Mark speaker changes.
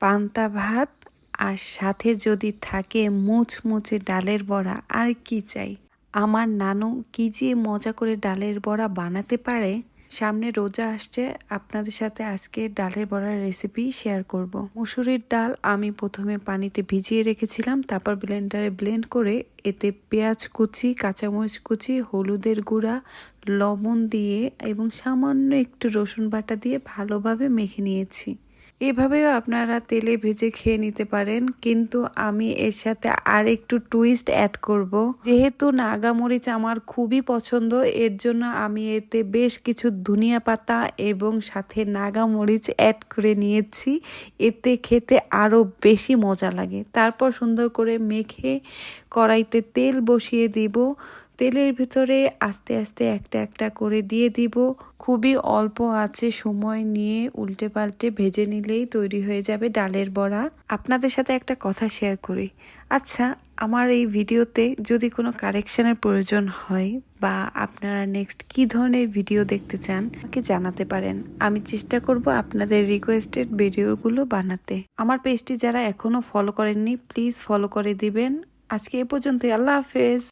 Speaker 1: পান্তা ভাত আর সাথে যদি থাকে মুচমুচে ডালের বড়া, আর কি চাই। আমার নানু কি যে মজা করে ডালের বড়া বানাতে পারে। সামনে রোজা আসছে, আপনাদের সাথে আজকে ডালের বড়ার রেসিপি শেয়ার করব। মুসুরির ডাল আমি প্রথমে পানিতে ভিজিয়ে রেখেছিলাম, তারপর ব্লেন্ডারে ব্লেন্ড করে এতে পেঁয়াজ কুচি, কাঁচামরিচ কুচি, হলুদের গুঁড়া, লবণ দিয়ে এবং সামান্য একটু রসুন বাটা দিয়ে ভালোভাবে মেখে নিয়েছি। এভাবেও আপনারা তেলে ভেজে খেয়ে নিতে পারেন, কিন্তু আমি এর সাথে আর একটু টুইস্ট অ্যাড করব। যেহেতু নাগামরিচ আমার খুবই পছন্দ, এর জন্য আমি এতে বেশ কিছু ধনিয়া পাতা এবং সাথে নাগামরিচ অ্যাড করে নিয়েছি। এতে খেতে আরও বেশি মজা লাগে। তারপর সুন্দর করে মেখে কড়াইতে তেল বসিয়ে দিব। তেলের ভিতরে আস্তে আস্তে একটা একটা করে দিয়ে দিব। খুবই অল্প আছে সময় নিয়ে উল্টে পাল্টে ভেজে নিলেই তৈরি হয়ে যাবে ডালের বড়া। আপনাদের সাথে একটা কথা শেয়ার করি। আচ্ছা, আমার এই ভিডিওতে যদি কোনো কারেকশনের প্রয়োজন হয় বা আপনারা নেক্সট কি ধরনের ভিডিও দেখতে চান আমাকে জানাতে পারেন। আমি চেষ্টা করব আপনাদের রিকোয়েস্টেড ভিডিওগুলো বানাতে। আমার পেজটি যারা এখনো ফলো করেননি প্লিজ ফলো করে দিবেন। আজকে এ পর্যন্তই। আল্লাহ হাফেজ।